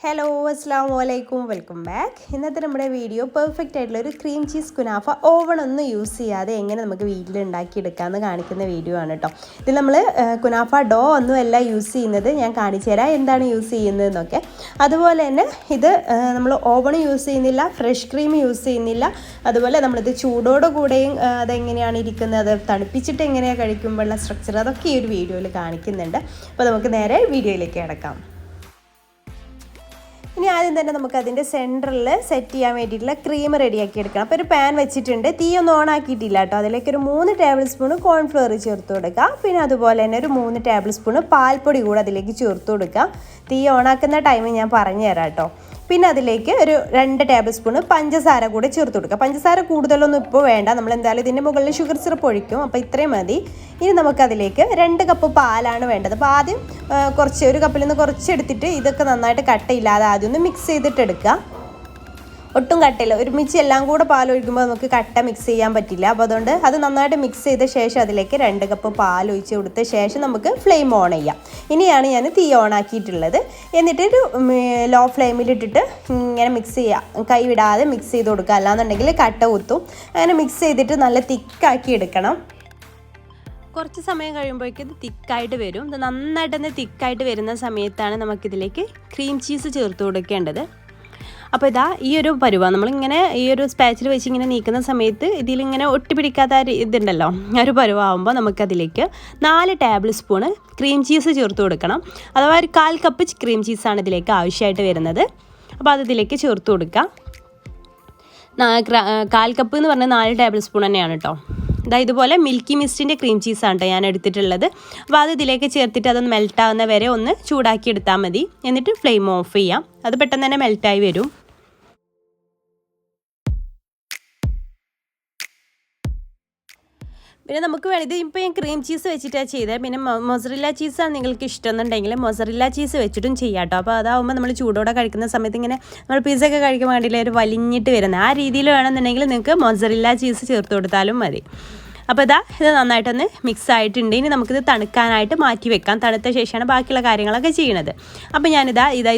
Hello അസ്സലാമു അലൈക്കും welcome back. ഇന്നത്തെ നമ്മുടെ വീഡിയോ പെർഫെക്റ്റ് ആയിട്ടുള്ള ഒരു ക്രീം ചീസ് കുനാഫ ഓവണൊന്നും യൂസ് ചെയ്യാതെ എങ്ങനെ നമുക്ക് വീട്ടിൽ ഉണ്ടാക്കിയെടുക്കാമെന്ന് കാണിക്കുന്ന വീഡിയോ ആണ് കേട്ടോ. ഇതിൽ നമ്മൾ കുനാഫ ഡോ ഒന്നുമല്ല യൂസ് ചെയ്യുന്നത്, ഞാൻ കാണിച്ചു തരാം എന്താണ് യൂസ് ചെയ്യുന്നതെന്നൊക്കെ. അതുപോലെ തന്നെ ഇത് നമ്മൾ ഓവൺ യൂസ് ചെയ്യുന്നില്ല, ഫ്രഷ് ക്രീം യൂസ് ചെയ്യുന്നില്ല. അതുപോലെ നമ്മളിത് ചൂടോടെ കൂടെയും അതെങ്ങനെയാണ് ഇരിക്കുന്നത്, തണുപ്പിച്ചിട്ട് എങ്ങനെയാണ് കഴിക്കുമ്പോഴുള്ള സ്ട്രക്ചർ, അതൊക്കെ ഈ ഒരു വീഡിയോയിൽ കാണിക്കുന്നുണ്ട്. അപ്പോൾ നമുക്ക് നേരെ വീഡിയോയിലേക്ക് കിടക്കാം. ഇനി ആദ്യം തന്നെ നമുക്ക് അതിൻ്റെ സെൻറ്ററിൽ സെറ്റ് ചെയ്യാൻ വേണ്ടിയിട്ടുള്ള ക്രീം റെഡിയാക്കി എടുക്കണം. അപ്പോൾ ഒരു പാൻ വെച്ചിട്ടുണ്ട്, തീ ഒന്നും ഓൺ ആക്കിയിട്ടില്ല കേട്ടോ. അതിലേക്ക് ഒരു 3 ടേബിൾ സ്പൂൺ കോൺഫ്ലവർ ചേർത്ത് കൊടുക്കുക. പിന്നെ അതുപോലെ തന്നെ ഒരു 3 ടേബിൾ സ്പൂൺ പാൽപ്പൊടി കൂടെ അതിലേക്ക് ചേർത്ത് കൊടുക്കുക. തീ ഓണാക്കുന്ന ടൈം ഞാൻ പറഞ്ഞു തരാം കേട്ടോ. പിന്നെ അതിലേക്ക് ഒരു 2 ടേബിൾ സ്പൂൺ പഞ്ചസാര കൂടെ ചേർത്ത് കൊടുക്കുക. പഞ്ചസാര കൂടുതലൊന്നും ഇപ്പോൾ വേണ്ട, നമ്മൾ എന്തായാലും ഇതിൻ്റെ മുകളിൽ ഷുഗർ സിറപ്പ് ഒഴിക്കും, അപ്പോൾ ഇത്രയും മതി. ഇനി നമുക്കതിലേക്ക് 2 കപ്പ് പാലാണ് വേണ്ടത്. അപ്പോൾ ആദ്യം ഒരു കപ്പിൽ നിന്ന് കുറച്ച് എടുത്തിട്ട് ഇതൊക്കെ നന്നായിട്ട് കട്ടയില്ലാതെ ആദ്യം ഒന്ന് മിക്സ് ചെയ്തിട്ട് എടുക്കുക. ഒട്ടും കട്ടയില്ല, ഒരുമിച്ച് എല്ലാം കൂടെ പാലൊഴിക്കുമ്പോൾ നമുക്ക് കട്ട മിക്സ് ചെയ്യാൻ പറ്റില്ല. അപ്പോൾ അതുകൊണ്ട് അത് നന്നായിട്ട് മിക്സ് ചെയ്ത ശേഷം അതിലേക്ക് 2 കപ്പ് പാൽ ഒഴിച്ച് കൊടുത്ത ശേഷം നമുക്ക് ഫ്ലെയിം ഓൺ ചെയ്യാം. ഇനിയാണ് ഞാൻ തീ ഓൺ ആക്കിയിട്ടുള്ളത്. എന്നിട്ടൊരു ലോ ഫ്ലെയിമിലിട്ടിട്ട് ഇങ്ങനെ മിക്സ് ചെയ്യുക, കൈ വിടാതെ മിക്സ് ചെയ്ത് കൊടുക്കുക, അല്ലാന്നുണ്ടെങ്കിൽ കട്ട കുത്തും. അങ്ങനെ മിക്സ് ചെയ്തിട്ട് നല്ല തിക്കാക്കി എടുക്കണം. കുറച്ച് സമയം കഴിയുമ്പോഴേക്കും ഇത് തിക്കായിട്ട് വരും. ഇത് നന്നായിട്ട് തന്നെ തിക്കായിട്ട് വരുന്ന സമയത്താണ് നമുക്കിതിലേക്ക് ക്രീം ചീസ് ചേർത്ത് കൊടുക്കേണ്ടത്. അപ്പോൾ ഇതാ ഈ ഒരു പരുവ നമ്മളിങ്ങനെ ഈ ഒരു സ്പാച്ചിൽ വെച്ച് ഇങ്ങനെ നീക്കുന്ന സമയത്ത് ഇതിലിങ്ങനെ ഒട്ടിപ്പിടിക്കാത്ത ഇതുണ്ടല്ലോ, ആ ഒരു പരുവാകുമ്പോൾ നമുക്കതിലേക്ക് 4 ടേബിൾ സ്പൂണ് ക്രീം ചീസ് ചേർത്ത് കൊടുക്കണം. അഥവാ ഒരു 1/4 കപ്പ് ക്രീം ചീസാണ് ഇതിലേക്ക് ആവശ്യമായിട്ട് വരുന്നത്. അപ്പോൾ അത് ഇതിലേക്ക് ചേർത്ത് കൊടുക്കാം. 1/4 കപ്പ് എന്ന് പറഞ്ഞാൽ 4 ടേബിൾ സ്പൂൺ തന്നെയാണ് കേട്ടോ. ഇതുപോലെ മിൽക്കി മിസ്റ്റിൻ്റെ ക്രീം ചീസാണ് കേട്ടോ ഞാൻ എടുത്തിട്ടുള്ളത്. അപ്പോൾ അത് ഇതിലേക്ക് ചേർത്തിട്ട് അതൊന്ന് മെൽറ്റാവുന്ന വരെ ഒന്ന് ചൂടാക്കി എടുത്താൽ മതി. എന്നിട്ട് ഫ്ലെയിം ഓഫ് ചെയ്യാം, അത് പെട്ടെന്ന് തന്നെ മെൽറ്റായി വരും. പിന്നെ നമുക്ക് വേണം, ഇത് ഇപ്പോൾ ഞാൻ ക്രീം ചീസ് വെച്ചിട്ടാണ് ചെയ്തത്. പിന്നെ മൊസറില്ല ചീസാണ് നിങ്ങൾക്ക് ഇഷ്ടമെന്നുണ്ടെങ്കിൽ മൊസറില്ല ചീസ് വെച്ചിട്ടും ചെയ്യാം കേട്ടോ. അപ്പോൾ അതാവുമ്പോൾ നമ്മൾ ചൂടോടെ കഴിക്കുന്ന സമയത്ത് ഇങ്ങനെ നമ്മൾ പിസ്സ ഒക്കെ കഴിക്കാൻ വേണ്ടിയില്ല ഒരു വലിഞ്ഞിട്ട് വരുന്നത്, ആ രീതിയിൽ വേണമെന്നുണ്ടെങ്കിൽ നിങ്ങൾക്ക് മൊസറില്ല ചീസ് ചേർത്ത് കൊടുത്താലും മതി. അപ്പോൾ ഇത് നന്നായിട്ടൊന്ന് മിക്സ് ആയിട്ടുണ്ട്. ഇനി നമുക്കിത് തണുക്കാനായിട്ട് മാറ്റി വെക്കാം. തണുത്ത ശേഷമാണ് ബാക്കിയുള്ള കാര്യങ്ങളൊക്കെ ചെയ്യണത്. അപ്പോൾ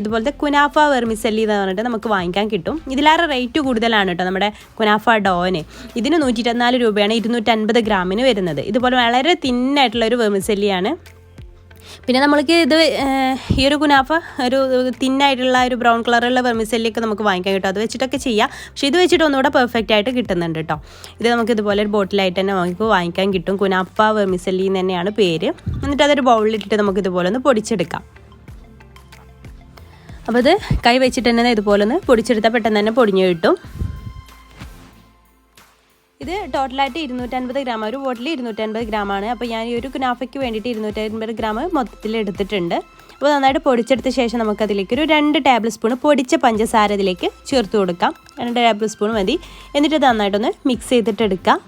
ഇതുപോലത്തെ കുനാഫ വെർമിസെല്ലി എന്ന് പറഞ്ഞിട്ട് നമുക്ക് വാങ്ങിക്കാൻ കിട്ടും. ഇതിലേറെ റേറ്റ് കൂടുതലാണ് കേട്ടോ നമ്മുടെ കുനാഫ ഡോന്. ഇതിന് 124 രൂപയാണ് 250 ഗ്രാമിന് വരുന്നത്. ഇതുപോലെ വളരെ തിന്നായിട്ടുള്ളൊരു വെർമിസെല്ലിയാണ്. പിന്നെ നമ്മൾക്ക് ഇത് ഈ ഒരു കുനാഫ ഒരു തിന്നായിട്ടുള്ള ഒരു ബ്രൗൺ കളറുള്ള വെർമിസെല്ലിയൊക്കെ നമുക്ക് വാങ്ങിക്കാൻ കിട്ടും, അത് വെച്ചിട്ടൊക്കെ ചെയ്യാം. പക്ഷേ ഇത് വെച്ചിട്ട് ഒന്നുകൂടെ പെർഫെക്റ്റ് ആയിട്ട് കിട്ടുന്നുണ്ട് കേട്ടോ. ഇത് നമുക്ക് ഇതുപോലെ ഒരു ബോട്ടിലായിട്ട് തന്നെ നമുക്ക് വാങ്ങിക്കാൻ കിട്ടും. കുനാഫ വെർമിസെല്ലി എന്ന് തന്നെയാണ് പേര്. എന്നിട്ട് അതൊരു ബൗളിലിട്ടിട്ട് നമുക്ക് ഇതുപോലെ ഒന്ന് പൊടിച്ചെടുക്കാം. അപ്പോൾ ഇത് കൈ വെച്ചിട്ട് തന്നെ ഇതുപോലെ ഒന്ന് പൊടിച്ചെടുത്താൽ പെട്ടെന്ന് തന്നെ പൊടിഞ്ഞു കിട്ടും. ഇത് ടോട്ടലായിട്ട് 250 ഗ്രാം, ഒരു ബോട്ടിൽ 250 ഗ്രാമാണ്. അപ്പോൾ ഞാൻ ഈ ഒരു കുനാഫയ്ക്ക് വേണ്ടിയിട്ട് 250 ഗ്രാം മൊത്തത്തിൽ എടുത്തിട്ടുണ്ട്. അപ്പോൾ നന്നായിട്ട് പൊടിച്ചെടുത്ത ശേഷം നമുക്കതിലേക്ക് ഒരു 2 ടേബിൾ സ്പൂൺ പൊടിച്ച പഞ്ചസാര ഇതിലേക്ക് ചേർത്ത് കൊടുക്കാം. 2 ടേബിൾ സ്പൂൺ മതി. എന്നിട്ട് നന്നായിട്ടൊന്ന് മിക്സ് ചെയ്തിട്ട് എടുക്കാം.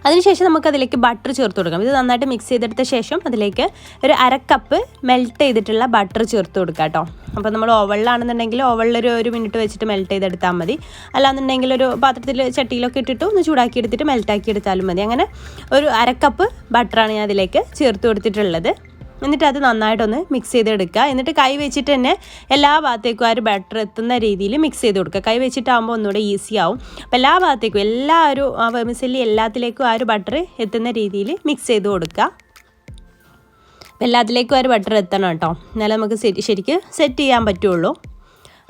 അതിനുശേഷം നമുക്കതിലേക്ക് ബട്ടർ ചേർത്ത് കൊടുക്കാം. ഇത് നന്നായിട്ട് മിക്സ് ചെയ്തെടുത്ത ശേഷം അതിലേക്ക് ഒരു 1/2 കപ്പ് മെൽറ്റ് ചെയ്തിട്ടുള്ള ബട്ടർ ചേർത്ത് കൊടുക്കാം കേട്ടോ. അപ്പോൾ നമ്മൾ ഓവളിലാണെന്നുണ്ടെങ്കിൽ ഓവളിലൊരു 1 മിനിറ്റ് വെച്ചിട്ട് മെൽറ്റ് ചെയ്തെടുത്താൽ മതി. അല്ലാന്നുണ്ടെങ്കിൽ ഒരു പാത്രത്തിൽ ചട്ടിയിലൊക്കെ ഇട്ടിട്ട് ഒന്ന് ചൂടാക്കി എടുത്തിട്ട് മെൽറ്റാക്കി എടുത്താലും മതി. അങ്ങനെ ഒരു 1/2 കപ്പ് ബട്ടറാണ് ഞാൻ അതിലേക്ക് ചേർത്ത് കൊടുത്തിട്ടുള്ളത്. എന്നിട്ട് അത് നന്നായിട്ടൊന്ന് മിക്സ് ചെയ്തെടുക്കുക. എന്നിട്ട് കൈ വെച്ചിട്ട് തന്നെ എല്ലാ ഭാഗത്തേക്കും ആ ഒരു ബട്ടർ എത്തുന്ന രീതിയിൽ മിക്സ് ചെയ്ത് കൊടുക്കുക. കൈ വെച്ചിട്ടാകുമ്പോൾ ഒന്നുകൂടെ ഈസി ആവും. അപ്പോൾ എല്ലാ ഭാഗത്തേക്കും വെർമിസെല്ലി എല്ലാത്തിലേക്കും ആ ഒരു ബട്ടർ എത്തുന്ന രീതിയിൽ മിക്സ് ചെയ്ത് കൊടുക്കുക. അപ്പോൾ എല്ലാത്തിലേക്കും ആ ഒരു ബട്ടർ എത്തണം കേട്ടോ, എന്നാലും നമുക്ക് ശരിക്കും സെറ്റ് ചെയ്യാൻ പറ്റുള്ളൂ.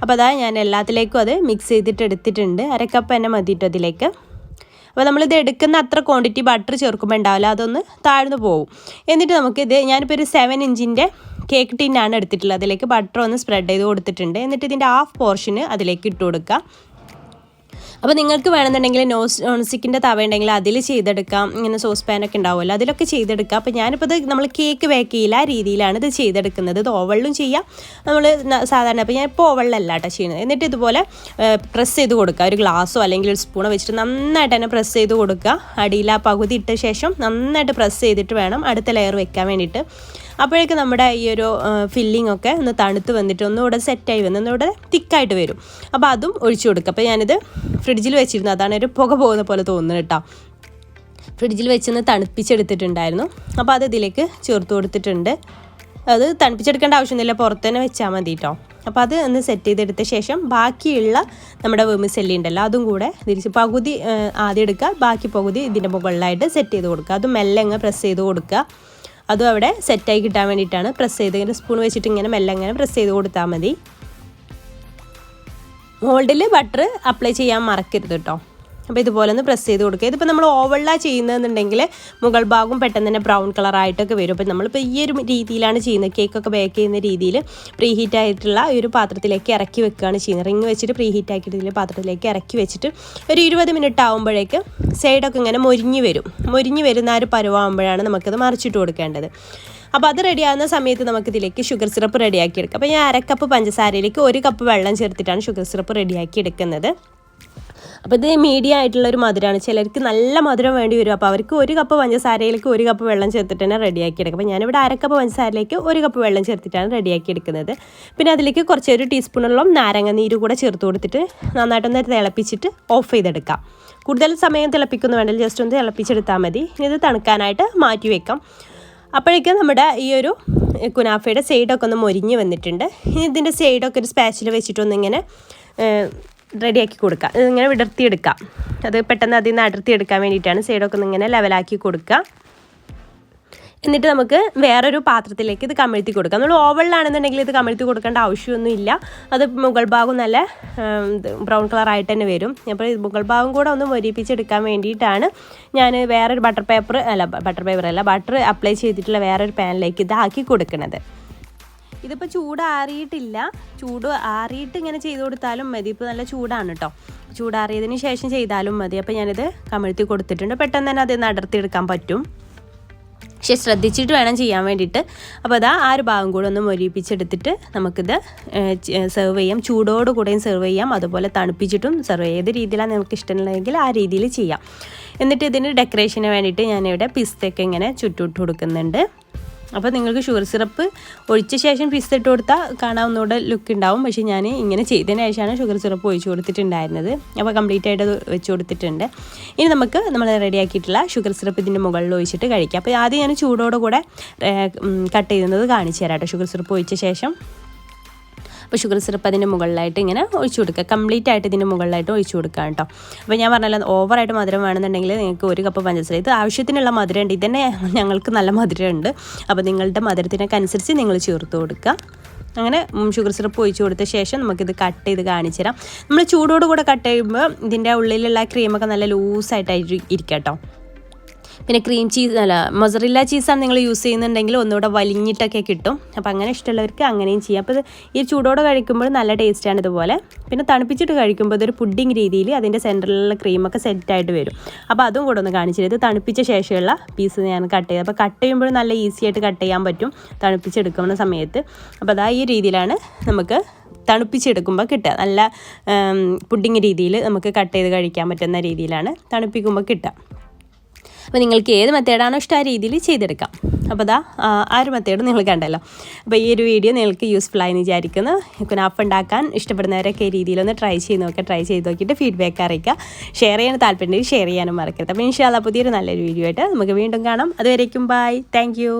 അപ്പോൾ ഞാൻ എല്ലാത്തിലേക്കും അത് മിക്സ് ചെയ്തിട്ട് എടുത്തിട്ടുണ്ട്. 1/2 കപ്പ് തന്നെ മതിയിട്ട് അതിലേക്ക്. അപ്പോൾ നമ്മളിത് എടുക്കുന്ന അത്ര ക്വാണ്ടിറ്റി ബട്ടർ ചേർക്കുമ്പോൾ ഉണ്ടാവില്ല, അതൊന്ന് താഴ്ന്നു പോകും. എന്നിട്ട് നമുക്കിത് ഞാനിപ്പോൾ ഒരു 7 ഇഞ്ചിൻ്റെ കേക്ക് ടിന്നാണ് എടുത്തിട്ടുള്ളത്. അതിലേക്ക് ബട്ടർ ഒന്ന് സ്പ്രെഡ് ചെയ്ത് കൊടുത്തിട്ടുണ്ട്. എന്നിട്ട് ഇതിൻ്റെ 1/2 പോർഷന് അതിലേക്ക് ഇട്ട് കൊടുക്കുക. അപ്പോൾ നിങ്ങൾക്ക് വേണമെന്നുണ്ടെങ്കിൽ നോൺ സ്റ്റിക്കിൻ്റെ തവ ഉണ്ടെങ്കിൽ അതിൽ ചെയ്തെടുക്കാം. ഇങ്ങനെ സോസ് പാനൊക്കെ ഉണ്ടാവുമല്ലോ, അതിലൊക്കെ ചെയ്തെടുക്കാം. അപ്പോൾ ഞാനിപ്പോൾ ഇത് നമ്മൾ കേക്ക് ബേക്ക് ചെയ്യില്ല ആ രീതിയിലാണ് ഇത് ചെയ്തെടുക്കുന്നത്. ഇത് ഓവളിലും ചെയ്യാം നമ്മൾ സാധാരണ. അപ്പോൾ ഞാൻ ഇപ്പോൾ ഓവളിലല്ല കേട്ടോ ചെയ്യുന്നത്. എന്നിട്ട് ഇതുപോലെ പ്രസ് ചെയ്ത് കൊടുക്കുക. ഒരു ഗ്ലാസ്സോ അല്ലെങ്കിൽ ഒരു സ്പൂണോ വെച്ചിട്ട് നന്നായിട്ട് തന്നെ പ്രസ് ചെയ്ത് കൊടുക്കുക. അടിയിൽ ആ പകുതി ഇട്ട ശേഷം നന്നായിട്ട് പ്രസ് ചെയ്തിട്ട് വേണം അടുത്ത ലെയർ വെക്കാൻ വേണ്ടിയിട്ട്. അപ്പോഴേക്കും നമ്മുടെ ഈ ഒരു ഫില്ലിംഗ് ഒക്കെ ഒന്ന് തണുത്ത് വന്നിട്ട് ഒന്നുകൂടെ സെറ്റായി വന്ന് ഒന്നുകൂടെ തിക്കായിട്ട് വരും. അപ്പോൾ അതും ഒഴിച്ചു കൊടുക്കുക. അപ്പോൾ ഞാനിത് ഫ്രിഡ്ജിൽ വെച്ചിരുന്നു, അതാണ് ഒരു പുക പോകുന്ന പോലെ തോന്നുന്നു കേട്ടോ. ഫ്രിഡ്ജിൽ വെച്ചൊന്ന് തണുപ്പിച്ചെടുത്തിട്ടുണ്ടായിരുന്നു. അപ്പോൾ അത് ഇതിലേക്ക് ചേർത്ത് കൊടുത്തിട്ടുണ്ട്. അത് തണുപ്പിച്ചെടുക്കേണ്ട ആവശ്യമൊന്നുമില്ല, പുറത്ത് തന്നെ വെച്ചാൽ മതി കേട്ടോ. അപ്പോൾ അത് ഒന്ന് സെറ്റ് ചെയ്തെടുത്ത ശേഷം ബാക്കിയുള്ള നമ്മുടെ വെർമിസെല്ലി ഉണ്ടല്ലോ അതും കൂടെ തിരിച്ച് പകുതി ആദ്യം എടുക്കുക, ബാക്കി പകുതി ഇതിൻ്റെ മുകളിലായിട്ട് സെറ്റ് ചെയ്ത് കൊടുക്കുക. അതും മെല്ലെ അങ്ങ് പ്രസ് ചെയ്ത് കൊടുക്കുക. അതും അവിടെ സെറ്റായി കിട്ടാൻ വേണ്ടിയിട്ടാണ് പ്രസ് ചെയ്ത് ഇങ്ങനെ സ്പൂൺ വെച്ചിട്ട് ഇങ്ങനെ മെല്ലെ അങ്ങനെ പ്രസ് ചെയ്ത് കൊടുത്താൽ മതി. മോൾഡിൽ ബട്ടർ അപ്ലൈ ചെയ്യാൻ മറക്കരുത് കേട്ടോ. അപ്പോൾ ഇതുപോലെ ഒന്ന് പ്രസ് ചെയ്ത് കൊടുക്കുക. ഇതിപ്പോൾ നമ്മൾ ഓവളിലാണ് ചെയ്യുന്നതെന്നുണ്ടെങ്കിൽ മുകൾ ഭാഗം പെട്ടെന്ന് തന്നെ ബ്രൗൺ കളറായിട്ടൊക്കെ വരും. അപ്പോൾ നമ്മളിപ്പോൾ ഈ ഒരു രീതിയിലാണ് ചെയ്യുന്നത്, കേക്കൊക്കെ ബേക്ക് ചെയ്യുന്ന രീതിയിൽ പ്രീ ഹീറ്റ് ആയിട്ടുള്ള ഒരു പാത്രത്തിലേക്ക് ഇറക്കി വെക്കുകയാണ് ചെയ്യുന്നത്. റിങ് വെച്ചിട്ട് പ്രീ ഹീറ്റ് ആക്കിയിട്ട് പാത്രത്തിലേക്ക് ഇറക്കി വെച്ചിട്ട് ഒരു 20 മിനിറ്റ് ആകുമ്പോഴേക്ക് സൈഡൊക്കെ ഇങ്ങനെ മൊരിഞ്ഞ് വരുന്ന ആ ഒരു പരുവാകുമ്പോഴാണ് നമുക്കത് മറിച്ചിട്ട് കൊടുക്കേണ്ടത്. അപ്പോൾ അത് റെഡിയാകുന്ന സമയത്ത് നമുക്കിതിലേക്ക് ഷുഗർ സിറപ്പ് റെഡിയാക്കി എടുക്കാം. അപ്പോൾ ഞാൻ 1 കപ്പ് പഞ്ചസാരയിലേക്ക് 1 കപ്പ് വെള്ളം ചേർത്തിട്ടാണ് ഷുഗർ സിറപ്പ് റെഡിയാക്കി എടുക്കുന്നത്. അപ്പോൾ ഇത് മീഡിയം ആയിട്ടുള്ളൊരു മധുരമാണ്. ചിലർക്ക് നല്ല മധുരം വേണ്ടി വരും. അപ്പോൾ അവർക്ക് 1 കപ്പ് പഞ്ചസാരയിലേക്ക് 1 കപ്പ് വെള്ളം ചേർത്തിട്ട് തന്നെ റെഡിയാക്കി എടുക്കും. അപ്പോൾ ഞാനിവിടെ 1 കപ്പ് പഞ്ചസാരയിലേക്ക് 1 കപ്പ് വെള്ളം ചേർത്തിട്ടാണ് റെഡിയാക്കി എടുക്കുന്നത്. പിന്നെ അതിലേക്ക് കുറച്ച് 1 ടീസ്പൂണോളം നാരങ്ങ നീര് കൂടെ ചേർത്ത് കൊടുത്തിട്ട് നന്നായിട്ടൊന്ന് തിളപ്പിച്ചിട്ട് ഓഫ് ചെയ്തെടുക്കാം. കൂടുതൽ സമയം തിളപ്പിക്കൊന്നും വേണ്ട, ജസ്റ്റ് ഒന്ന് തിളപ്പിച്ചെടുത്താൽ മതി. ഇത് തണുക്കാനായിട്ട് മാറ്റി വെക്കാം. അപ്പോഴേക്കും നമ്മുടെ ഈ ഒരു കുനാഫയുടെ സൈഡൊക്കെ ഒന്ന് മൊരിഞ്ഞ് വന്നിട്ടുണ്ട്. ഇനി ഇതിൻ്റെ സൈഡൊക്കെ ഒരു സ്പാച്ചിൽ വെച്ചിട്ടൊന്നിങ്ങനെ റെഡിയാക്കി കൊടുക്കുക. ഇതിങ്ങനെ വിടർത്തിയെടുക്കാം. അത് പെട്ടെന്ന് അതിൽ നിന്ന് അടർത്തിയെടുക്കാൻ വേണ്ടിയിട്ടാണ് സൈഡൊക്കെ ഒന്നിങ്ങനെ ലെവലാക്കി കൊടുക്കുക. എന്നിട്ട് നമുക്ക് വേറൊരു പാത്രത്തിലേക്ക് ഇത് കമിഴ്ത്തി കൊടുക്കാം. നമ്മൾ ഓവളിലാണെന്നുണ്ടെങ്കിൽ ഇത് കമിഴ്ത്തി കൊടുക്കേണ്ട ആവശ്യമൊന്നുമില്ല. അത് മുകൾ ഭാഗം നല്ല ബ്രൗൺ കളറായിട്ട് തന്നെ വരും. അപ്പോൾ മുകൾ ഭാഗം കൂടെ ഒന്ന് മൊരിപ്പിച്ചെടുക്കാൻ വേണ്ടിയിട്ടാണ് ഞാൻ വേറൊരു ബട്ടർ അപ്ലൈ ചെയ്തിട്ടുള്ള വേറൊരു പാനിലേക്ക് ഇതാക്കി കൊടുക്കുന്നത്. ഇതിപ്പോൾ ചൂടാറിയിട്ടില്ല, ചൂട് ആറിയിട്ട് ഇങ്ങനെ ചെയ്ത് കൊടുത്താലും മതി. ഇപ്പോൾ നല്ല ചൂടാണ് കേട്ടോ, ചൂടാറിയതിന് ശേഷം ചെയ്താലും മതി. അപ്പോൾ ഞാനിത് കമിഴ്ത്തി കൊടുത്തിട്ടുണ്ട്. പെട്ടെന്ന് തന്നെ അത് അടർത്തിയെടുക്കാൻ പറ്റും, പക്ഷേ ശ്രദ്ധിച്ചിട്ട് വേണം ചെയ്യാൻ വേണ്ടിയിട്ട്. അപ്പോൾ അതാ ആ ഒരു ഭാഗം കൂടെ ഒന്ന് മൊരിപ്പിച്ചെടുത്തിട്ട് നമുക്കിത് സെർവ് ചെയ്യാം. ചൂടോടുകൂടെയും സെർവ് ചെയ്യാം, അതുപോലെ തണുപ്പിച്ചിട്ടും സെർവ് ചെയ്യാം. ഏത് രീതിയിലാണ് നമുക്ക് ഇഷ്ടമുള്ളതെങ്കിൽ ആ രീതിയിൽ ചെയ്യാം. എന്നിട്ട് ഇതിന് ഡെക്കറേഷന് വേണ്ടിയിട്ട് ഞാനിവിടെ പിസ്തയൊക്കെ ഇങ്ങനെ ചുറ്റിട്ട് കൊടുക്കുന്നുണ്ട്. അപ്പോൾ നിങ്ങൾക്ക് ഷുഗർ സിറപ്പ് ഒഴിച്ച ശേഷം പിസ്ത ഇട്ട് കൊടുത്താൽ കാണാൻ ഒന്നുകൂടെ ലുക്ക് ഉണ്ടാവും. പക്ഷേ ഞാൻ ഇങ്ങനെ ചെയ്തതിന് ശേഷമാണ് ഷുഗർ സിറപ്പ് ഒഴിച്ച് കൊടുത്തിട്ടുണ്ടായിരുന്നത്. അപ്പോൾ കംപ്ലീറ്റ് ആയിട്ട് അത് വെച്ച് കൊടുത്തിട്ടുണ്ട്. ഇനി നമുക്ക് നമ്മൾ റെഡിയാക്കിയിട്ടുള്ള ഷുഗർ സിറപ്പ് ഇതിൻ്റെ മുകളിൽ ഒഴിച്ചിട്ട് കഴിക്കാം. അപ്പോൾ ആദ്യം ഞാൻ ചൂടോടുകൂടെ കട്ട് ചെയ്യുന്നത് കാണിച്ചു തരാം കേട്ടോ. ഷുഗർ സിറപ്പ് ഒഴിച്ച ശേഷം അപ്പോൾ ഷുഗർ സിറപ്പ് അതിൻ്റെ മുകളിലായിട്ട് ഇങ്ങനെ ഒഴിച്ചു കൊടുക്കുക. കംപ്ലീറ്റ് ആയിട്ട് ഇതിൻ്റെ മുകളിലായിട്ട് ഒഴിച്ചു കൊടുക്കുക കേട്ടോ. അപ്പോൾ ഞാൻ പറഞ്ഞല്ലോ, ഓവറായിട്ട് മധുരം വേണമെന്നുണ്ടെങ്കിൽ നിങ്ങൾക്ക് 1 കപ്പ് പഞ്ചസാര, ഇത് ആവശ്യത്തിനുള്ള മധുരമുണ്ട്. ഇതന്നെ ഞങ്ങൾക്ക് നല്ല മധുരമുണ്ട്. അപ്പോൾ നിങ്ങളുടെ മധുരത്തിനൊക്കെ അനുസരിച്ച് നിങ്ങൾ ചേർത്ത് കൊടുക്കുക. അങ്ങനെ ഷുഗർ സിറപ്പ് ഒഴിച്ചു കൊടുത്ത ശേഷം നമുക്കിത് കട്ട് ചെയ്ത് കാണിച്ചു തരാം. നമ്മൾ ചൂടോടുകൂടെ കട്ട് ചെയ്യുമ്പോൾ ഇതിൻ്റെ ഉള്ളിലുള്ള ക്രീമൊക്കെ നല്ല ലൂസായിട്ടായിട്ട് ഇരിക്കുക കേട്ടോ. പിന്നെ ക്രീം ചീസ് മൊസറില്ല ചീസാണ് നിങ്ങൾ യൂസ് ചെയ്യുന്നുണ്ടെങ്കിൽ ഒന്നുകൂടെ വലിഞ്ഞിട്ടൊക്കെ കിട്ടും. അപ്പോൾ അങ്ങനെ ഇഷ്ടമുള്ളവർക്ക് അങ്ങനെയും ചെയ്യാം. അപ്പോൾ ഈ ചൂടോടെ കഴിക്കുമ്പോൾ നല്ല ടേസ്റ്റാണ് ഇതുപോലെ. പിന്നെ തണുപ്പിച്ചിട്ട് കഴിക്കുമ്പോൾ ഇതൊരു പുഡിങ് രീതിയിൽ അതിൻ്റെ സെൻറ്ററിലുള്ള ക്രീമൊക്കെ സെറ്റായിട്ട് വരും. അപ്പോൾ അതും കൂടെ ഒന്ന് കാണിച്ചിട്ട്, ഇത് തണുപ്പിച്ച ശേഷമുള്ള പീസ് ഞാൻ കട്ട് ചെയ്തത്. അപ്പോൾ കട്ട് ചെയ്യുമ്പോൾ നല്ല ഈസി ആയിട്ട് കട്ട് ചെയ്യാൻ പറ്റും തണുപ്പിച്ചെടുക്കുന്ന സമയത്ത്. അപ്പോൾ അതാ ഈ രീതിയിലാണ് നമുക്ക് തണുപ്പിച്ചെടുക്കുമ്പോൾ കിട്ടുക. നല്ല പുഡിങ് രീതിയിൽ നമുക്ക് കട്ട് ചെയ്ത് കഴിക്കാൻ പറ്റുന്ന രീതിയിലാണ് തണുപ്പിക്കുമ്പോൾ കിട്ടുക. അപ്പോൾ നിങ്ങൾക്ക് ഏത് മെത്തേഡാണോ ഇഷ്ടം ആ രീതിയിൽ ചെയ്തെടുക്കാം. അപ്പോൾ അതാ ആ ഒരു മെത്തേഡ് നിങ്ങൾ കണ്ടല്ലോ. അപ്പോൾ ഈ ഒരു വീഡിയോ നിങ്ങൾക്ക് യൂസ്ഫുൾ ആയി വിചാരിക്കുന്നു. കുനാഫ ഉണ്ടാക്കാൻ ഇഷ്ടപ്പെടുന്നവരൊക്കെ ഈ രീതിയിലൊന്ന് ട്രൈ ചെയ്ത് നോക്കിയിട്ട് ഫീഡ്ബാക്ക് അറിയിക്കുക. ഷെയർ ചെയ്യാൻ താല്പര്യമുണ്ടെങ്കിൽ ഷെയർ ചെയ്യാനും മറക്കരുത്. അപ്പോൾ ഇൻഷാ അല്ലാഹ് പുതിയൊരു നല്ലൊരു വീഡിയോ ആയിട്ട് നമുക്ക് വീണ്ടും കാണാം. അതുവരേക്കും ബൈ, താങ്ക് യു.